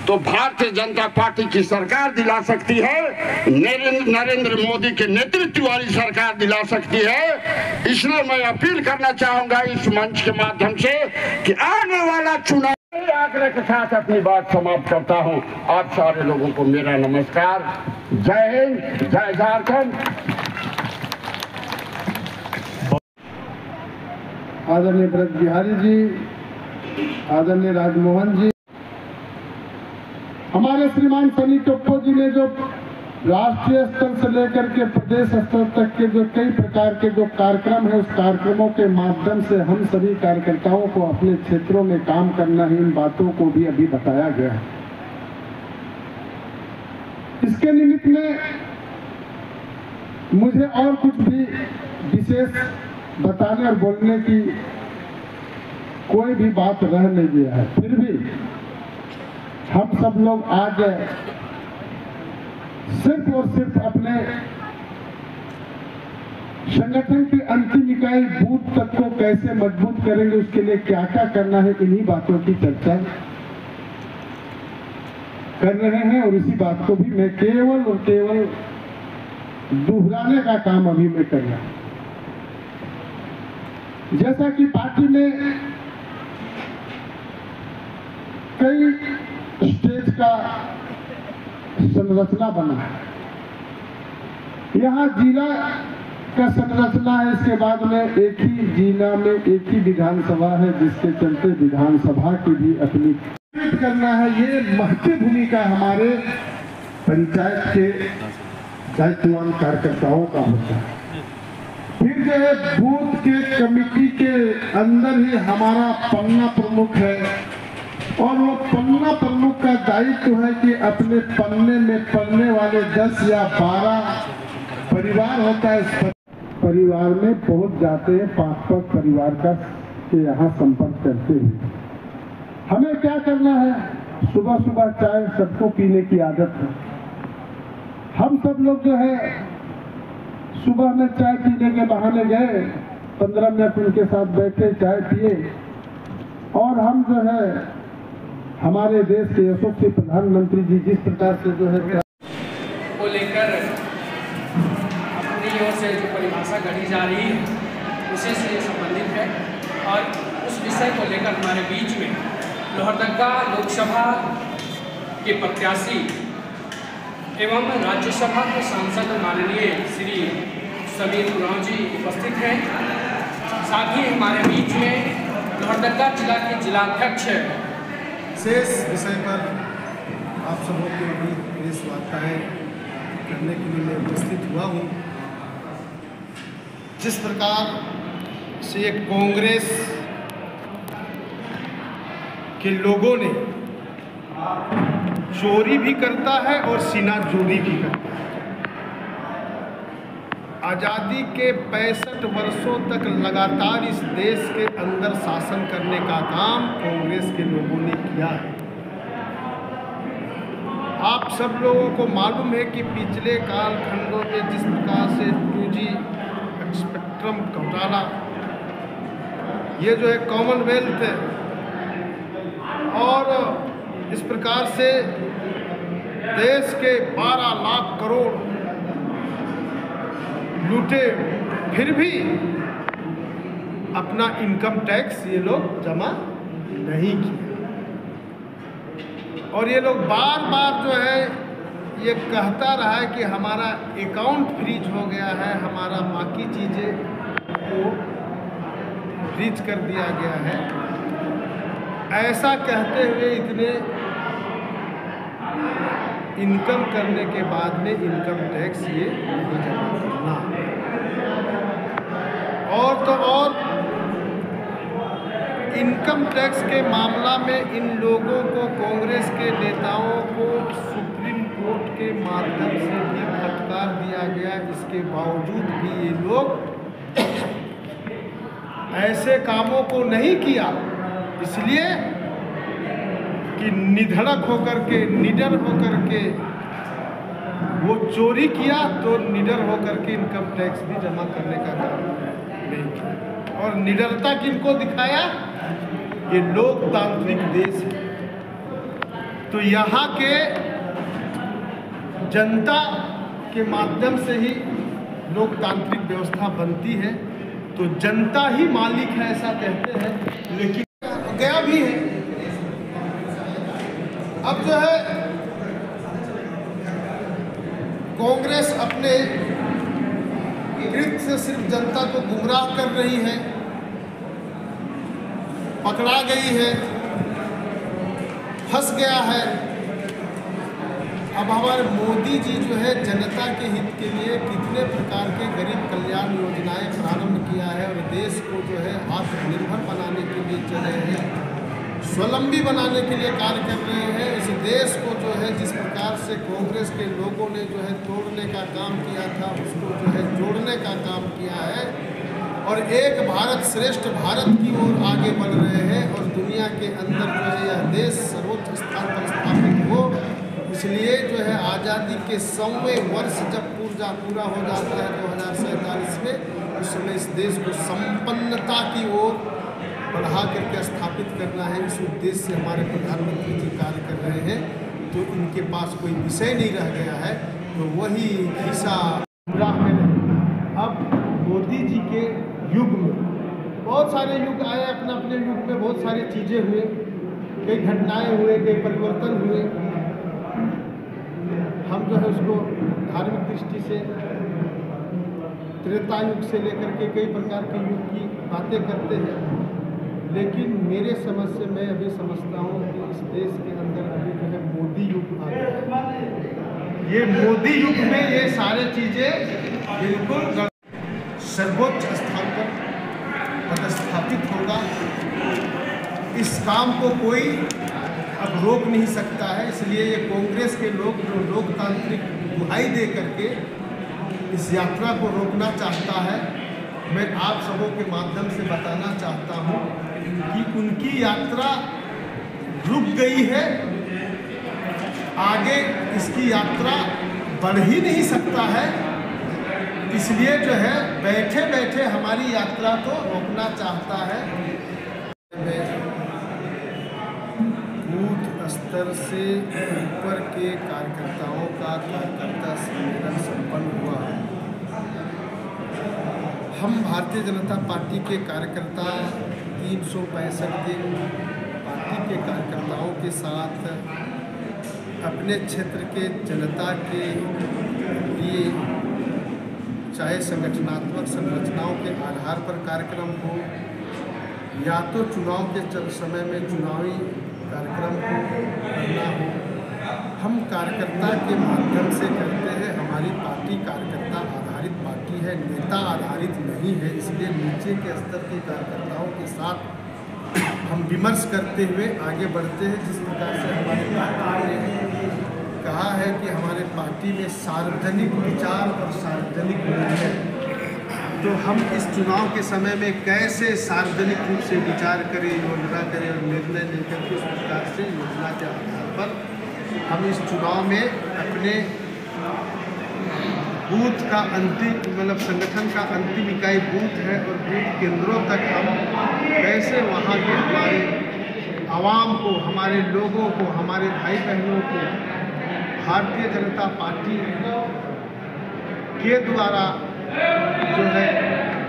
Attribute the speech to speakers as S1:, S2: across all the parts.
S1: तो भारतीय जनता पार्टी की सरकार दिला सकती है, नरेंद्र मोदी के नेतृत्व वाली सरकार दिला सकती है। इसलिए मैं अपील करना चाहूंगा इस मंच के माध्यम से कि आने वाला चुनाव आग्रह के साथ अपनी बात समाप्त करता हूं। आप सारे लोगों को मेरा नमस्कार। जय हिंद, जय झारखंड।
S2: आदरणीय ब्रज बिहारी जी, आदरणीय राजमोहन जी, हमारे श्रीमान सनी टोप्पो जी ने जो राष्ट्रीय स्तर से लेकर के प्रदेश स्तर तक के जो कई प्रकार के जो कार्यक्रम है, उस कार्यक्रमों के माध्यम से हम सभी कार्यकर्ताओं को अपने क्षेत्रों में काम करना है, इन बातों को भी अभी बताया गया है। इसके निमित्त में मुझे और कुछ भी विशेष बताने और बोलने की कोई भी बात रह नहीं गया है। फिर भी हम सब लोग आज सिर्फ और सिर्फ अपने संगठन की अंतिम इकाई बूथ तक को कैसे मजबूत करेंगे, उसके लिए क्या क्या करना है, इन्हीं बातों की चर्चा कर रहे हैं। और इसी बात को भी मैं केवल और केवल दोहराने का काम अभी मैं कर रहा हूं। जैसा कि पार्टी में कई स्टेज का संरचना बना है, यहाँ जिला का संरचना है, इसके बाद में एक ही जिला में एक ही विधानसभा है, जिसके चलते विधानसभा की भी अपनी करना है। ये महत्वपूर्ण भूमिका हमारे पंचायत के दायित्ववान कार्यकर्ताओं का होता है। फिर जो है बूथ के कमेटी के अंदर ही हमारा पन्ना प्रमुख है, और वो पन्ना प्रमुख का दायित्व है कि अपने पन्ने में पढ़ने वाले 10 या 12 परिवार होता है, इस परिवार में पहुंच जाते हैं, 5-5 परिवार का के यहाँ संपर्क करते हैं। हमें क्या करना है, सुबह सुबह चाय सबको पीने की आदत है। हम सब लोग जो है सुबह में चाय पीने के बहाने गए, 15 मिनट उनके साथ बैठे, चाय पिए, और हम जो है हमारे देश के यशस्वी प्रधानमंत्री जी जिस प्रकार से जो है
S3: को लेकर अपनी ओर से जो परिभाषा गढ़ी जा रही है उसी से संबंधित है, और उस विषय को लेकर हमारे बीच में लोहरदगा लोकसभा के प्रत्याशी एवं राज्यसभा के सांसद माननीय श्री समीर उरांव जी उपस्थित हैं। साथ ही हमारे बीच में लोहरदगा जिला के जिलाध्यक्ष
S4: विशेष विषय पर आप सबों के बीच प्रेस वार्ताएं करने के लिए मैं उपस्थित हुआ हूँ। जिस प्रकार से कांग्रेस के लोगों ने चोरी भी करता है और सीना जोरी भी करता है। आज़ादी के 65 वर्षों तक लगातार इस देश के अंदर शासन करने का काम कांग्रेस के लोगों ने किया है। आप सब लोगों को मालूम है कि पिछले कालखंडों में जिस प्रकार से 2G स्पेक्ट्रम घोटाला, ये जो है कॉमनवेल्थ है, और इस प्रकार से देश के 12 लाख करोड़ लूटे, फिर भी अपना इनकम टैक्स ये लोग जमा नहीं किए। और ये लोग बार बार जो है ये कहता रहा है कि हमारा अकाउंट फ्रीज हो गया है, हमारा बाकी चीज़ें को फ्रीज कर दिया गया है। ऐसा कहते हुए इतने इनकम करने के बाद में इनकम टैक्स ये नहीं जमा करना। और तो और इनकम टैक्स के मामला में इन लोगों को, कांग्रेस के नेताओं को सुप्रीम कोर्ट के माध्यम से भी फटकार दिया गया। इसके बावजूद भी ये लोग ऐसे कामों को नहीं किया, इसलिए कि निधड़क होकर के, निडर होकर के वो चोरी किया, तो निडर होकर के इनकम टैक्स भी जमा करने का काम नहीं किया। और निडरता किनको दिखाया? ये लोकतांत्रिक देश है। तो यहाँ के जनता के माध्यम से ही लोकतांत्रिक व्यवस्था बनती है। तो जनता ही मालिक है ऐसा कहते हैं, लेकिन गया भी है। अब जो है कांग्रेस अपने कृत्य से सिर्फ जनता को गुमराह कर रही है, पकड़ा गई है, फंस गया है। अब हमारे मोदी जी जो है जनता के हित के लिए कितने प्रकार के गरीब कल्याण योजनाएं प्रारंभ किया है और देश को जो है आत्मनिर्भर बनाने के लिए चले हैं, स्वावलंबी बनाने के लिए कार्य कर रहे हैं। इस देश को जो है जिस प्रकार से कांग्रेस के लोगों ने जो है तोड़ने का काम किया था, उसको जो है जोड़ने का काम किया है और एक भारत श्रेष्ठ भारत की ओर आगे बढ़ रहे हैं और दुनिया के अंदर जो है यह देश सर्वोच्च स्थान पर स्थापित हो। इसलिए जो है आज़ादी के 100वें वर्ष जब पूरा हो जाता है 2047 में, उस समय इस देश को संपन्नता की ओर बढ़ा करके स्थापित करना है। इस उद्देश्य से हमारे प्रधानमंत्री जी कार्य कर रहे हैं। तो इनके पास कोई विषय नहीं रह गया है, तो वही खिस्सा गुमराह में नहीं। अब मोदी जी के युग में बहुत सारे युग आए, अपने अपने युग में बहुत सारी चीज़ें हुए, कई घटनाएं हुए, कई परिवर्तन हुए। हम जो है उसको धार्मिक दृष्टि से त्रेता युग से लेकर के कई प्रकार के युग की बातें करते हैं, लेकिन मेरे समझ से मैं अभी समझता हूँ कि इस देश के अंदर अभी जो है मोदी युग आ गया है। ये मोदी युग में ये सारी चीज़ें बिल्कुल सर्वोच्च स्थान पर पदस्थापित होगा। इस काम को कोई अब रोक नहीं सकता है। इसलिए ये कांग्रेस के लोग जो लोकतांत्रिक दुहाई दे करके इस यात्रा को रोकना चाहता है, मैं आप सबों के माध्यम से बताना चाहता हूँ कि उनकी यात्रा रुक गई है। आगे इसकी यात्रा बढ़ ही नहीं सकता है। इसलिए जो है बैठे बैठे हमारी यात्रा को रोकना चाहता है। बूथ स्तर से ऊपर के कार्यकर्ताओं का कार्यकर्ता सम्मेलन संपन्न हुआ। हम भारतीय जनता पार्टी के कार्यकर्ता 365 दिन पार्टी के कार्यकर्ताओं के साथ अपने क्षेत्र के जनता के लिए चाहे संगठनात्मक संरचनाओं के आधार पर कार्यक्रम हो या तो चुनाव के समय में चुनावी कार्यक्रम को करना हो, हम कार्यकर्ता के माध्यम से करते हैं। हमारी पार्टी कार्यकर्ता आधारित पार्टी है, नेता आधारित नहीं है। इसलिए नीचे के स्तर के कार्यकर्ताओं के साथ हम विमर्श करते हुए आगे बढ़ते हैं। जिस प्रकार से हमारे पार्टी ने कहा है कि हमारे पार्टी में सार्वजनिक विचार और सार्वजनिक मूल्य, तो हम इस चुनाव के समय में कैसे सार्वजनिक रूप से विचार करें, योजना करें और निर्णय लेकर के उस प्रकार से योजना के आधार पर हम इस चुनाव में अपने बूथ का अंतिम मतलब संगठन का अंतिम इकाई बूथ है और बूथ केंद्रों तक हम कैसे वहाँ के हमारे आवाम को, हमारे लोगों को, हमारे भाई बहनों को भारतीय जनता पार्टी के द्वारा जो है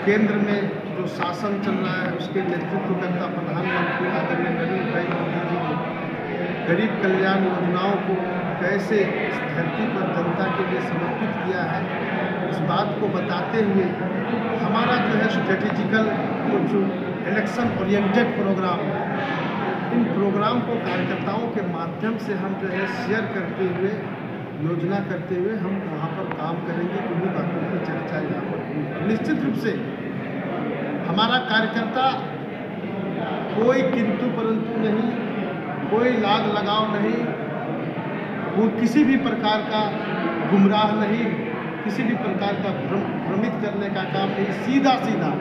S4: केंद्र में जो शासन चल रहा है उसके नेतृत्व करता प्रधानमंत्री आदरणीय नरेंद्र भाई मोदी जी ने गरीब कल्याण योजनाओं को कैसे इस धरती पर जनता के लिए समर्पित किया है, इस बात को बताते हुए हमारा जो है स्ट्रेटेजिकल जो इलेक्शन ओरिएंटेड प्रोग्राम, इन प्रोग्राम को कार्यकर्ताओं के माध्यम से हम जो है शेयर करते हुए, योजना करते हुए हम वहाँ पर काम करेंगे। उन्हीं बातों की चर्चा यहाँ पर निश्चित रूप से हमारा कार्यकर्ता कोई किंतु परंतु नहीं, कोई लाग लगाव नहीं, वो किसी भी प्रकार का गुमराह नहीं, किसी भी प्रकार का भ्रमित करने का काम नहीं। सीधा सीधा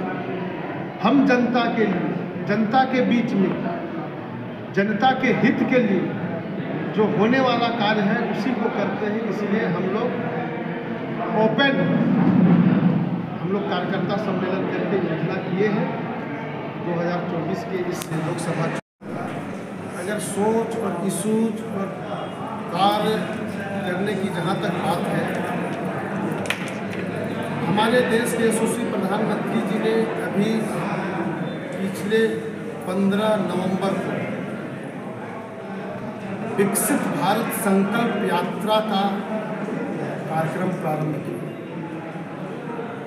S4: हम जनता के लिए, जनता के बीच में, जनता के हित के लिए जो होने वाला कार्य है उसी को करते हैं। इसलिए हम लोग ओपन, हम लोग कार्यकर्ता सम्मेलन करके योजना किए हैं 2024 के इस लोकसभा। अगर सोच और इशूज और कार्य करने की जहाँ तक बात है, हमारे देश के यशस्वी प्रधानमंत्री जी ने अभी पिछले 15 नवंबर को विकसित भारत संकल्प यात्रा का कार्यक्रम प्रारंभ किया।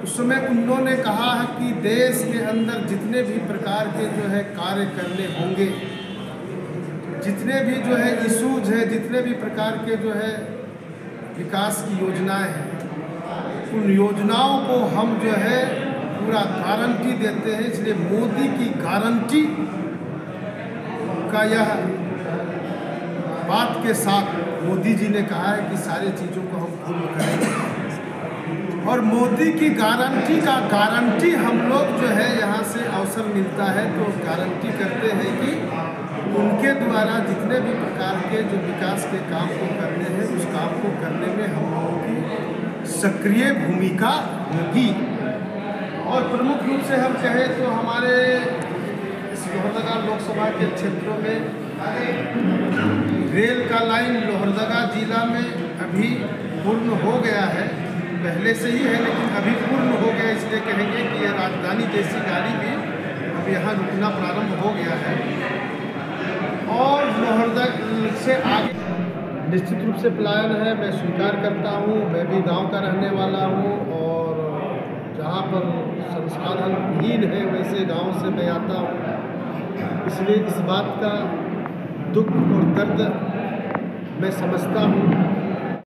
S4: उस समय उन्होंने कहा है कि देश के अंदर जितने भी प्रकार के जो है कार्य करने होंगे, जितने भी जो है इशूज है, जितने भी प्रकार के जो है विकास की योजनाएं हैं, उन योजनाओं को हम जो है पूरा गारंटी देते हैं। इसलिए मोदी की गारंटी का यह बात के साथ मोदी जी ने कहा है कि सारी चीज़ों को हम पूर्ण करेंगे। और मोदी की गारंटी का गारंटी हम लोग जो है यहाँ से अवसर मिलता है तो गारंटी करते हैं कि उनके द्वारा जितने भी प्रकार के जो विकास के काम को करने हैं, उस काम को करने में हम लोगों की सक्रिय भूमिका होगी। और प्रमुख रूप से हम कहें तो हमारे इस लोहरदगा लोकसभा के क्षेत्रों में रेल का लाइन लोहरदगा जिला में अभी पूर्ण हो गया है, पहले से ही है लेकिन अभी पूर्ण हो गया, इसलिए कहेंगे कि यह राजधानी जैसी गाड़ी भी अब यहाँ रुकना प्रारंभ हो गया है। और लोहरदगा से आगे निश्चित रूप से पलायन है, मैं स्वीकार करता हूँ। मैं भी गांव का रहने वाला हूँ और जहाँ पर संसाधन विहीन है वैसे गांव से मैं आता हूँ, इसलिए इस बात का दुख और दर्द मैं समझता हूँ।